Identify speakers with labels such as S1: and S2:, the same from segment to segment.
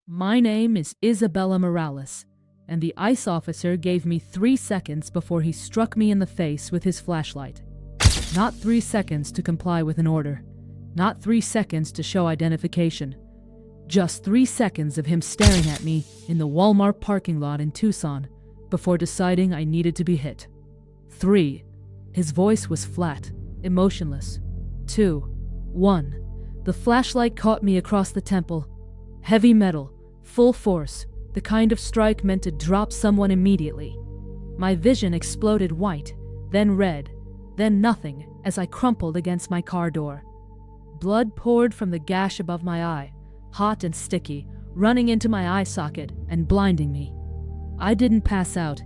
S1: My name is Isabella Morales, and the ICE officer gave me 3 seconds before he struck me in the face with his flashlight. Not 3 seconds to comply with an order. Not 3 seconds to show identification. Just 3 seconds of him staring at me in the Walmart parking lot in Tucson before deciding I needed to be hit. 3. His voice was flat, emotionless. 2. 1. The flashlight caught me across the temple. Heavy metal, full force, the kind of strike meant to drop someone immediately. My vision exploded white, then red, then nothing as I crumpled against my car door. Blood poured from the gash above my eye, hot and sticky, running into my eye socket and blinding me. I didn't pass out.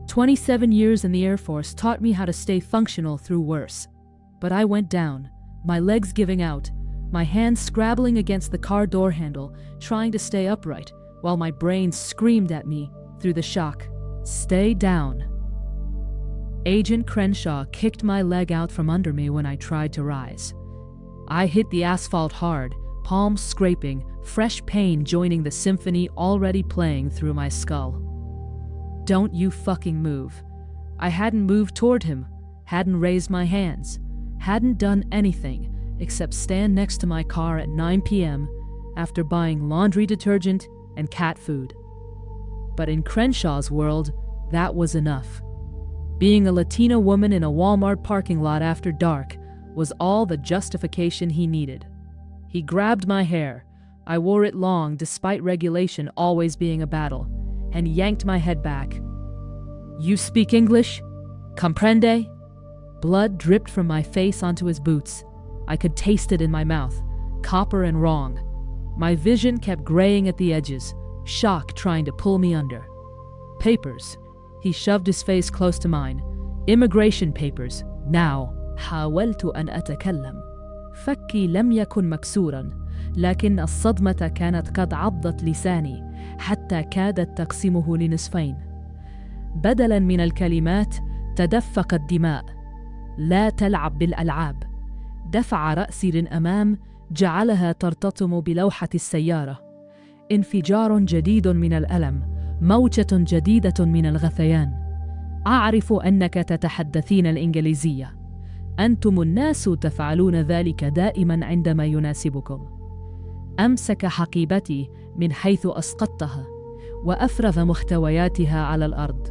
S1: 27 years in the Air Force taught me how to stay functional through worse. But I went down, my legs giving out, my hands scrabbling against the car door handle, trying to stay upright, while my brain screamed at me through the shock. Stay down. Agent Crenshaw kicked my leg out from under me when I tried to rise. I hit the asphalt hard, palms scraping, fresh pain joining the symphony already playing through my skull. Don't you fucking move. I hadn't moved toward him, hadn't raised my hands, hadn't done anything except stand next to my car at 9 p.m. after buying laundry detergent and cat food. But in Crenshaw's world, that was enough. Being a Latina woman in a Walmart parking lot after dark was all the justification he needed. He grabbed my hair, I wore it long despite regulation always being a battle, and yanked my head back. You speak English? Comprende? Blood dripped from my face onto his boots. I could taste it in my mouth, copper and wrong. My vision kept graying at the edges, shock trying to pull me under. Papers. He shoved his face close to mine. Immigration papers. Now. حاولت أن أتكلم. فكي لم يكن مكسورا، لكن الصدمة كانت قد عضت لساني حتى كادت تقسمه لنصفين. بدلاً من الكلمات تدفقت دماء. لا تلعب بالألعاب. دفع رأسي للأمام جعلها ترتطم بلوحة السيارة. انفجار جديد من الألم، موجة جديدة من الغثيان. أعرف أنك تتحدثين الإنجليزية. أنتم الناس تفعلون ذلك دائما عندما يناسبكم. أمسك حقيبتي من حيث أسقطتها وأفرغ محتوياتها على الأرض.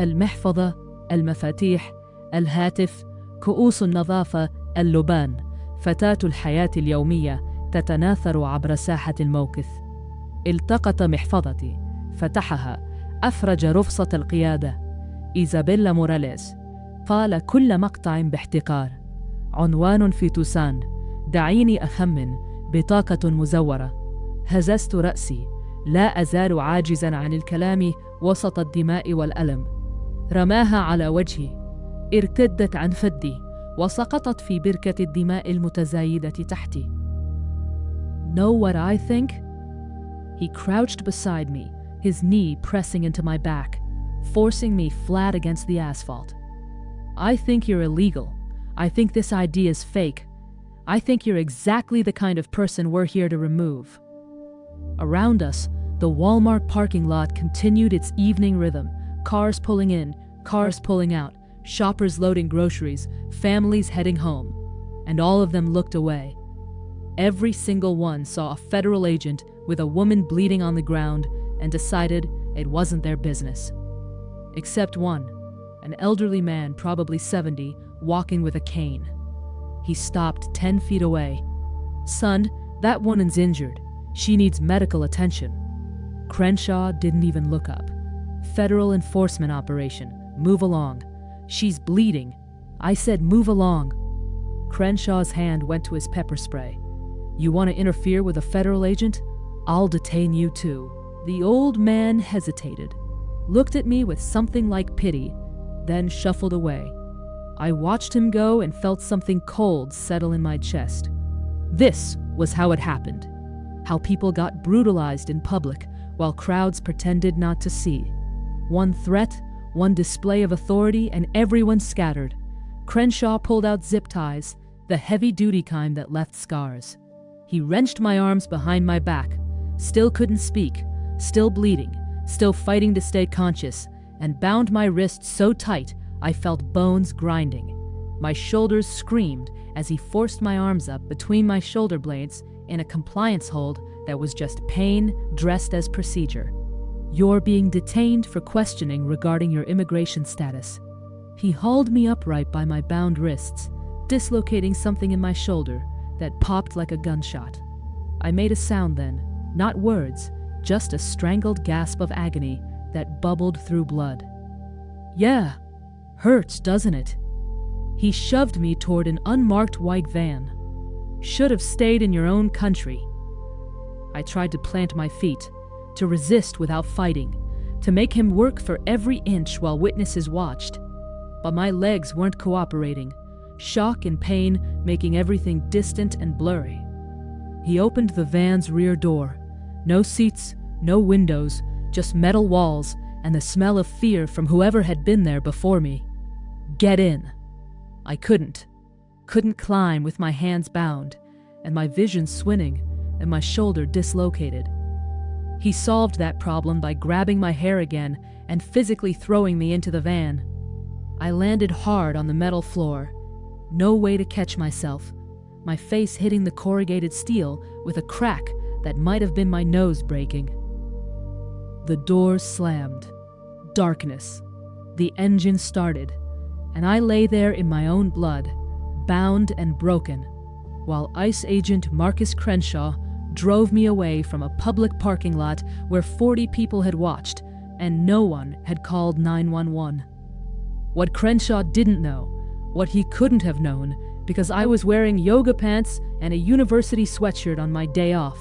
S1: المحفظة، المفاتيح، الهاتف، كؤوس النظافة، اللبان، فتاة الحياة اليومية تتناثر عبر ساحة الموقف. التقط محفظتي، فتحها، أفرج رفصة القيادة. إيزابيلا موراليز. قال كل مقطع باحتقار. عنوان في توسان. دعيني أخمن. بطاقة مزورة. هززت رأسي. لا أزال عاجزاً عن الكلام وسط الدماء والألم. رماها على وجهي. ارتدت عن فدي وسقطت في بركة الدماء المتزايدة تحتي. Know what I think? He crouched beside me, his knee pressing into my back, forcing me flat against the asphalt. I think you're illegal. I think this idea is fake. I think you're exactly the kind of person we're here to remove. Around us, the Walmart parking lot continued its evening rhythm, cars pulling in, cars pulling out, shoppers loading groceries, families heading home, and all of them looked away. Every single one saw a federal agent with a woman bleeding on the ground and decided it wasn't their business. Except one, an elderly man, probably 70, walking with a cane. He stopped 10 feet away. Son, that woman's injured. She needs medical attention. Crenshaw didn't even look up. Federal enforcement operation. Move along. She's bleeding. I said move along. Crenshaw's hand went to his pepper spray. You want to interfere with a federal agent? I'll detain you too. The old man hesitated, looked at me with something like pity, then shuffled away. I watched him go and felt something cold settle in my chest. This was how it happened. How people got brutalized in public while crowds pretended not to see. One threat, one display of authority, and everyone scattered. Crenshaw pulled out zip ties, the heavy-duty kind that left scars. He wrenched my arms behind my back, still couldn't speak, still bleeding, still fighting to stay conscious, and bound my wrists so tight I felt bones grinding. My shoulders screamed as he forced my arms up between my shoulder blades in a compliance hold that was just pain dressed as procedure. "You're being detained for questioning regarding your immigration status." He hauled me upright by my bound wrists, dislocating something in my shoulder that popped like a gunshot. I made a sound then, not words, just a strangled gasp of agony that bubbled through blood. "Yeah, hurts, doesn't it?" He shoved me toward an unmarked white van. "Should have stayed in your own country." I tried to plant my feet, to resist without fighting, to make him work for every inch while witnesses watched. But my legs weren't cooperating, shock and pain making everything distant and blurry. He opened the van's rear door. No seats, no windows, just metal walls and the smell of fear from whoever had been there before me. "Get in." I couldn't climb with my hands bound, and my vision swinning, and my shoulder dislocated. He solved that problem by grabbing my hair again and physically throwing me into the van. I landed hard on the metal floor, no way to catch myself, my face hitting the corrugated steel with a crack that might have been my nose breaking. The doors slammed. Darkness. The engine started, and I lay there in my own blood, bound and broken, while ICE agent Marcus Crenshaw drove me away from a public parking lot where 40 people had watched and no one had called 911. What Crenshaw didn't know, what he couldn't have known, because I was wearing yoga pants and a university sweatshirt on my day off,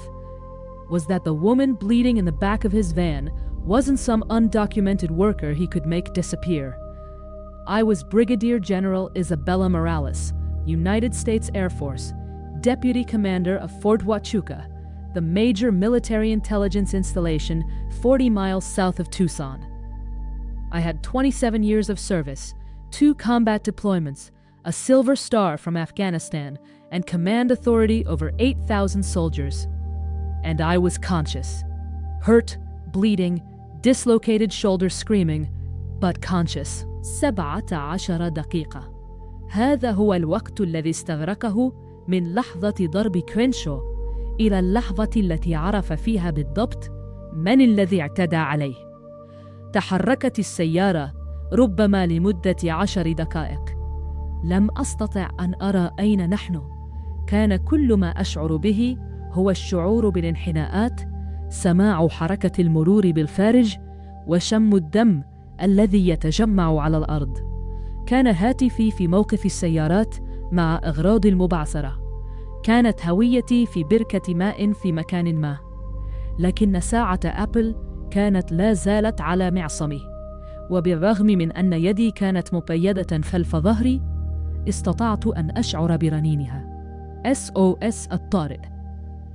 S1: was that the woman bleeding in the back of his van wasn't some undocumented worker he could make disappear. I was Brigadier General Isabella Morales, United States Air Force, Deputy Commander of Fort Huachuca, the major military intelligence installation 40 miles south of Tucson. I had 27 years of service, 2 combat deployments, a Silver Star from Afghanistan, and command authority over 8,000 soldiers. And I was conscious. Hurt, bleeding, dislocated shoulder screaming, but conscious. 17 دقيقة. هذا هو الوقت الذي استغرقه من لحظة ضرب كرينشو إلى اللحظة التي عرف فيها بالضبط من الذي اعتدى عليه. تحركت السيارة ربما لمدة 10 دقائق. لم أستطع أن أرى أين نحن. كان كل ما أشعر به هو الشعور بالانحناءات، سماع حركة المرور بالخارج، وشم الدم الذي يتجمع على الأرض. كان هاتفي في موقف السيارات مع أغراض المبعثرة. كانت هويتي في بركة ماء في مكان ما. لكن ساعة أبل كانت لا زالت على معصمي، وبالرغم من أن يدي كانت مقيدة خلف ظهري، استطعت أن أشعر برنينها. SOS الطارئ.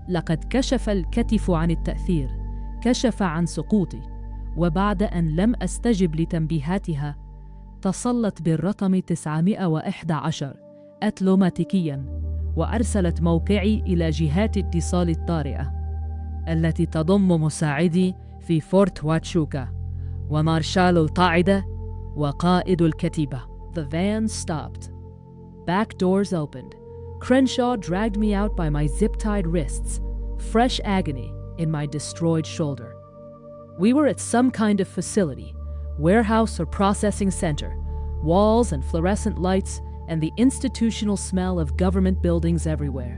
S1: لقد كشف الكتف عن التأثير، كشف عن سقوطي، وبعد أن لم أستجب لتنبيهاتها، اتصلت بالرقم 911 أوتوماتيكياً، وأرسلت موقعي إلى جهات اتصال الطارئة التي تضم مساعدي في فورت واتشوكا ومارشال القاعدة وقائد الكتيبة. The van stopped. Back doors opened. Crenshaw dragged me out by my zip-tied wrists, fresh agony in my destroyed shoulder. We were at some kind of facility, warehouse or processing center, walls and fluorescent lights, and the institutional smell of government buildings everywhere.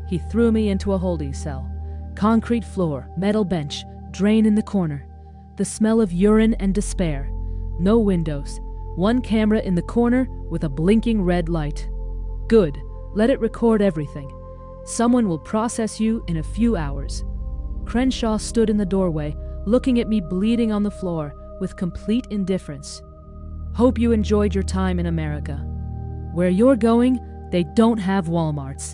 S1: He threw me into a holding cell. Concrete floor, metal bench, drain in the corner. The smell of urine and despair. No windows. One camera in the corner with a blinking red light. Good. Let it record everything. Someone will process you in a few hours. Crenshaw stood in the doorway, looking at me bleeding on the floor with complete indifference. Hope you enjoyed your time in America. Where you're going, they don't have Walmarts.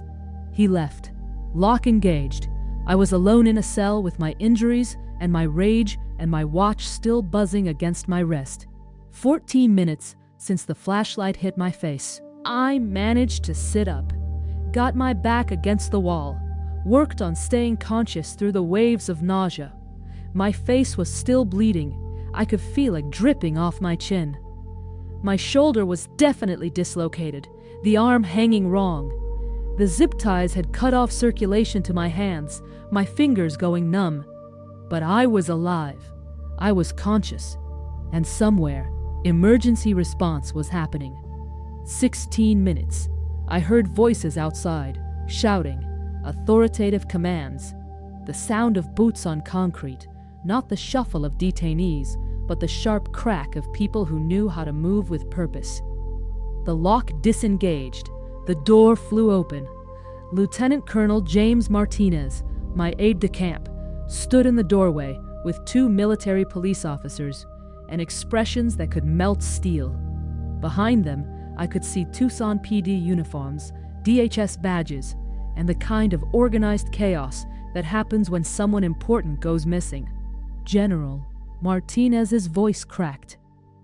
S1: He left. Lock engaged. I was alone in a cell with my injuries and my rage and my watch still buzzing against my wrist. 14 minutes since the flashlight hit my face. I managed to sit up, got my back against the wall, worked on staying conscious through the waves of nausea. My face was still bleeding. I could feel it dripping off my chin. My shoulder was definitely dislocated, the arm hanging wrong. The zip ties had cut off circulation to my hands, my fingers going numb. But I was alive. I was conscious. And somewhere, emergency response was happening. 16 minutes. I heard voices outside, shouting, authoritative commands. The sound of boots on concrete, not the shuffle of detainees, but the sharp crack of people who knew how to move with purpose. The lock disengaged. The door flew open. Lieutenant Colonel James Martinez, my aide-de-camp, stood in the doorway with 2 military police officers and expressions that could melt steel. Behind them, I could see Tucson PD uniforms, DHS badges, and the kind of organized chaos that happens when someone important goes missing. General Martinez's voice cracked.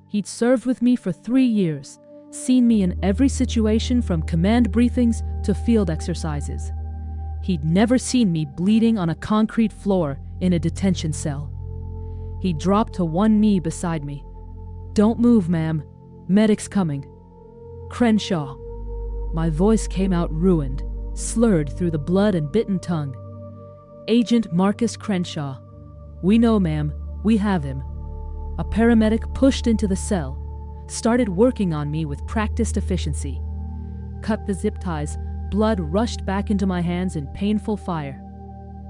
S1: He'd served with me for 3 years, seen me in every situation from command briefings to field exercises. He'd never seen me bleeding on a concrete floor in a detention cell. He dropped to one knee beside me. "Don't move, ma'am. Medic's coming." "Crenshaw." My voice came out ruined, slurred through the blood and bitten tongue. "Agent Marcus Crenshaw." "We know, ma'am. We have him." A paramedic pushed into the cell, started working on me with practiced efficiency. Cut the zip ties, blood rushed back into my hands in painful fire.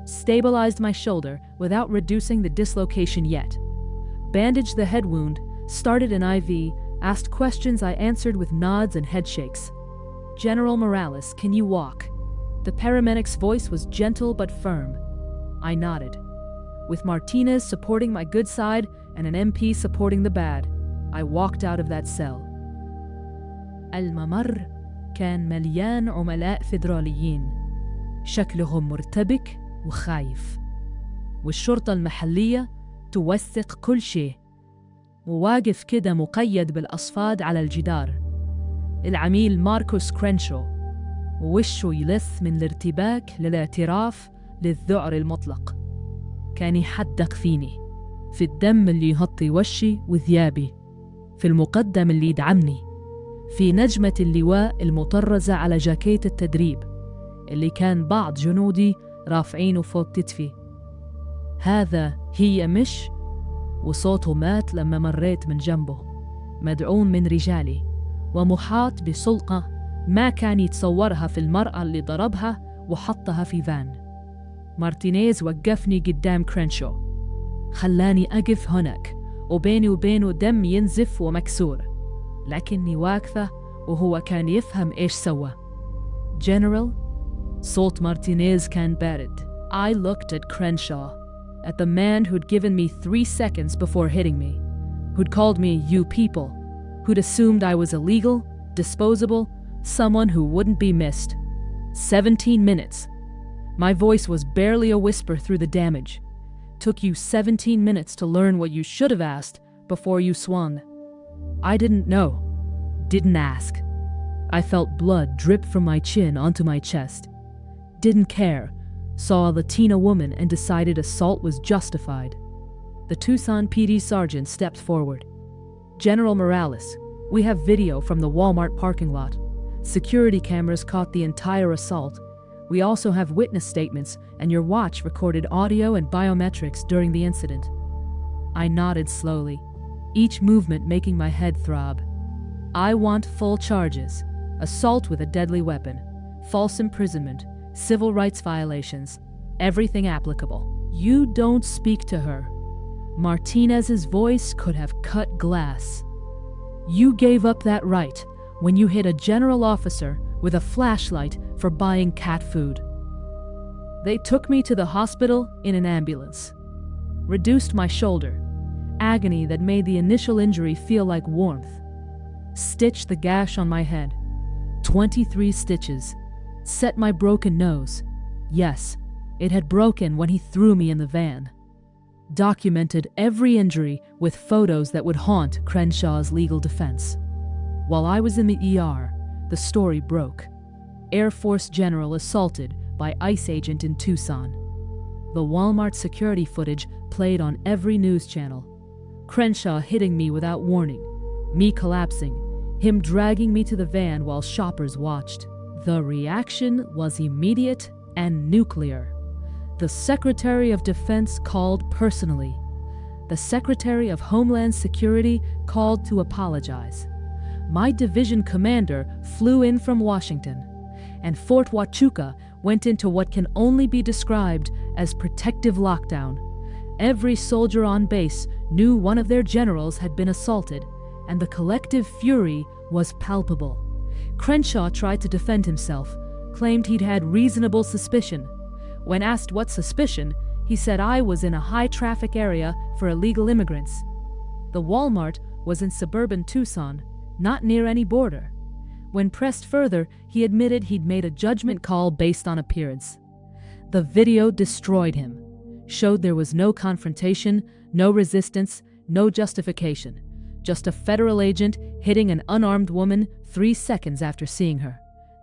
S1: Stabilized my shoulder without reducing the dislocation yet. Bandaged the head wound, started an IV, asked questions I answered with nods and head shakes. "General Morales, can you walk?" The paramedic's voice was gentle but firm. I nodded. With Martinez supporting my good side and an MP supporting the bad, I walked out of that cell. الممر كان مليان عملاء فيدراليين، شكلهم مرتبك وخايف، والشرطة المحلية توثق كل شيء. وواقف كده مقيد بالأصفاد على الجدار العميل ماركوس كرينشو، ووشه يلث من الارتباك للاعتراف للذعر المطلق. كان يحدق فيني، في الدم اللي يغطي وشي وثيابي، في المقدم اللي يدعمني، في نجمة اللواء المطرزة على جاكيت التدريب اللي كان بعض جنودي رافعينه فوق كتفي. هذا هي مش، وصوته مات لما مريت من جنبه، مدعوم من رجالي ومحاط بسلطة ما كان يتصورها في المرأة اللي ضربها وحطها في فان. مارتينيز وقفني قدام كرينشو، خلاني أقف هناك وبيني وبينه دم ينزف ومكسور، لكني واقفة وهو كان يفهم إيش سوى. General, صوت مارتينيز كان بارد. I looked at Crenshaw, at the man who'd given me 3 seconds before hitting me, who'd called me you people, who'd assumed I was illegal, disposable, someone who wouldn't be missed. 17 minutes. My voice was barely a whisper through the damage. Took you 17 minutes to learn what you should have asked before you swung. I didn't know. Didn't ask. I felt blood drip from my chin onto my chest. Didn't care. Saw a Latina woman and decided assault was justified. The Tucson PD sergeant stepped forward. "General Morales, we have video from the Walmart parking lot. Security cameras caught the entire assault. We also have witness statements, and your watch recorded audio and biometrics during the incident." I nodded slowly, each movement making my head throb. "I want full charges. Assault with a deadly weapon, false imprisonment, civil rights violations, everything applicable." "You don't speak to her." Martinez's voice could have cut glass. "You gave up that right when you hit a general officer with a flashlight for buying cat food." They took me to the hospital in an ambulance. Reduced my shoulder, agony that made the initial injury feel like warmth. Stitched the gash on my head, 23 stitches. Set my broken nose. Yes, it had broken when he threw me in the van. Documented every injury with photos that would haunt Crenshaw's legal defense. While I was in the ER, the story broke. Air Force general assaulted by ICE agent in Tucson. The Walmart security footage played on every news channel. Crenshaw hitting me without warning, me collapsing, him dragging me to the van while shoppers watched. The reaction was immediate and nuclear. The Secretary of Defense called personally. The Secretary of Homeland Security called to apologize. My division commander flew in from Washington, and Fort Huachuca went into what can only be described as protective lockdown. Every soldier on base knew one of their generals had been assaulted, and the collective fury was palpable. Crenshaw tried to defend himself, claimed he'd had reasonable suspicion. When asked what suspicion, he said I was in a high-traffic area for illegal immigrants. The Walmart was in suburban Tucson, not near any border. When pressed further, he admitted he'd made a judgment call based on appearance. The video destroyed him, showed there was no confrontation, no resistance, no justification. Just a federal agent hitting an unarmed woman 3 seconds after seeing her,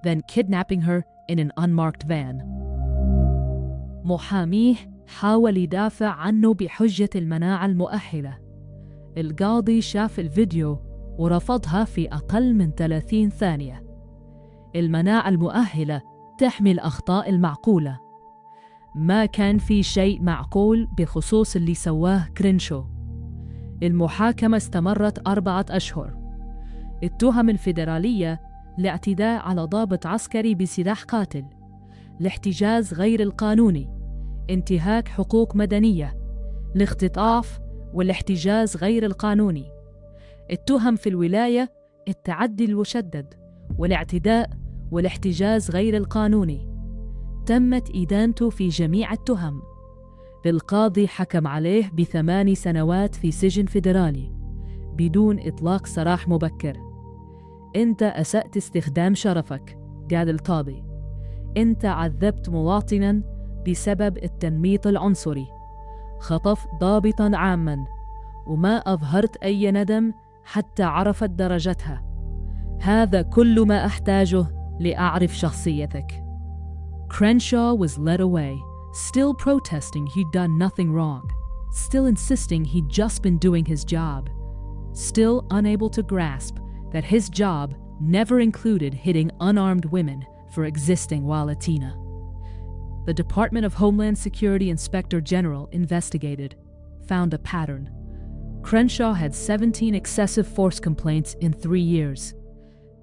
S1: then kidnapping her in an unmarked van. محاميه حاول يدافع عنه بحجة المناعة المؤهلة. القاضي شاف الفيديو ورفضها في أقل من 30 ثانية. المناعة المؤهلة تحمي الأخطاء المعقولة. ما كان في شيء معقول بخصوص اللي سواه كرينشو. المحاكمة استمرت 4 أشهر. التهم الفيدرالية: الاعتداء على ضابط عسكري بسلاح قاتل، الاحتجاز غير القانوني، انتهاك حقوق مدنية، الاختطاف والاحتجاز غير القانوني. التهم في الولاية: التعدي المشدد والاعتداء والاحتجاز غير القانوني. تمت إدانته في جميع التهم. القاضي حكم عليه ب8 سنوات في سجن فيدرالي بدون إطلاق سراح مبكر. أنت أسأت استخدام شرفك، قال القاضي. أنت عذبت مواطناً بسبب التنميط العنصري، خطفت ضابطاً عاماً، وما أظهرت أي ندم حتى عرفت درجتها. هذا كل ما أحتاجه لأعرف شخصيتك. Crenshaw was led away, still protesting he'd done nothing wrong, still insisting he'd just been doing his job, still unable to grasp that his job never included hitting unarmed women for existing while Latina. The Department of Homeland Security Inspector General investigated, found a pattern. Crenshaw had 17 excessive force complaints in 3 years.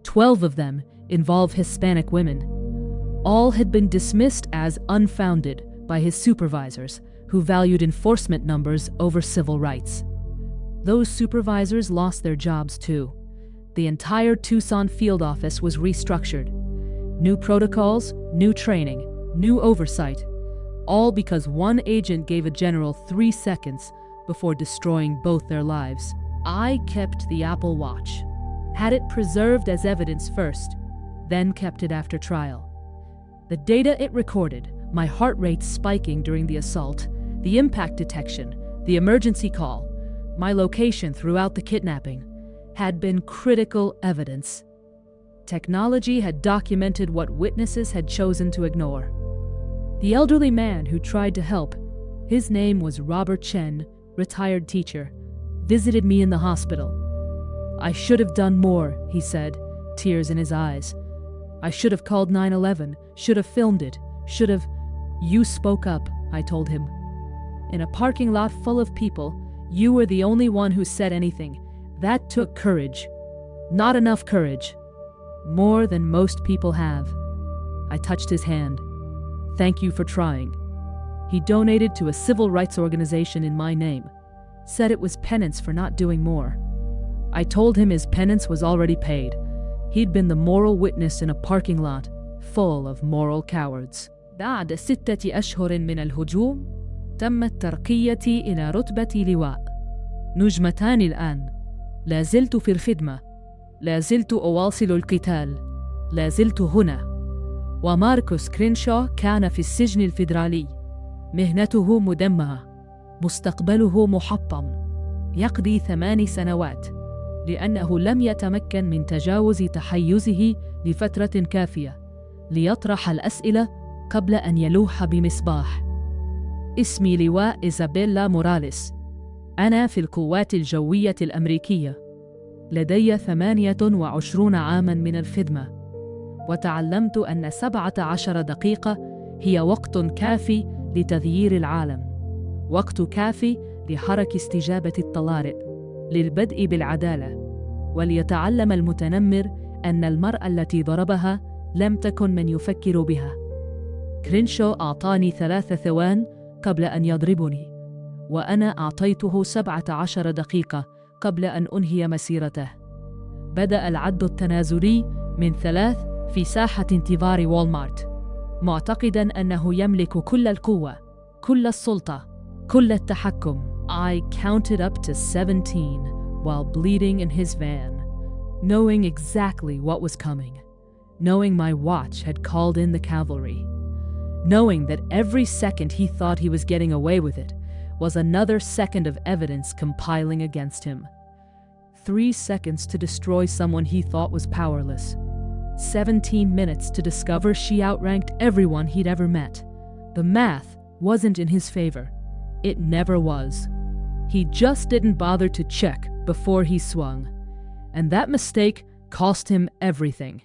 S1: 12 of them involve Hispanic women. All had been dismissed as unfounded by his supervisors, who valued enforcement numbers over civil rights. Those supervisors lost their jobs too. The entire Tucson field office was restructured. New protocols, new training, new oversight, all because one agent gave a general 3 seconds before destroying both their lives. I kept the Apple Watch, had it preserved as evidence first, then kept it after trial. The data it recorded, my heart rate spiking during the assault, the impact detection, the emergency call, my location throughout the kidnapping, had been critical evidence. Technology had documented what witnesses had chosen to ignore. The elderly man who tried to help, his name was Robert Chen, retired teacher, visited me in the hospital. I should have done more, he said, tears in his eyes. I should have called 911, should have filmed it, should have... You spoke up, I told him. In a parking lot full of people, you were the only one who said anything. That took courage. Not enough courage. More than most people have. I touched his hand. Thank you for trying. He donated to a civil rights organization in my name, said it was penance for not doing more. I told him his penance was already paid. He'd been the moral witness in a parking lot full of moral cowards. بعد 6 أشهر من الهجوم، تمت ترقيتي إلى رتبة لواء. نجمتان الآن. لا زلت في الخدمة. لا زلت أواصل القتال. لا زلت هنا. وماركوس كرينشو كان في السجن الفيدرالي. مهنته مدمرة. مستقبله محطم. يقضي 8 سنوات. لأنه لم يتمكن من تجاوز تحيزه لفترة كافية ليطرح الأسئلة قبل أن يلوح بمصباح. اسمي لواء إيزابيلا موراليس. أنا في القوات الجوية الأمريكية. لدي 28 عاماً من الخدمة، وتعلمت أن 17 دقيقة هي وقت كافي لتغيير العالم، وقت كافي لحرك استجابة الطوارئ، للبدء بالعدالة. وليتعلم المتنمر أن المرأة التي ضربها لم تكن من يفكر بها. كرينشو أعطاني 3 ثوان قبل أن يضربني، وأنا أعطيته 17 دقيقة قبل أن أنهي مسيرته. بدأ العد التنازلي من 3 في ساحة انتظار والمارت، معتقداً أنه يملك كل القوة، كل السلطة، كل التحكم. I counted up to 17 while bleeding in his van, knowing exactly what was coming, knowing my watch had called in the cavalry, knowing that every second he thought he was getting away with it was another second of evidence compiling against him. 3 seconds to destroy someone he thought was powerless. 17 minutes to discover she outranked everyone he'd ever met. The math wasn't in his favor. It never was. He just didn't bother to check before he swung. And that mistake cost him everything.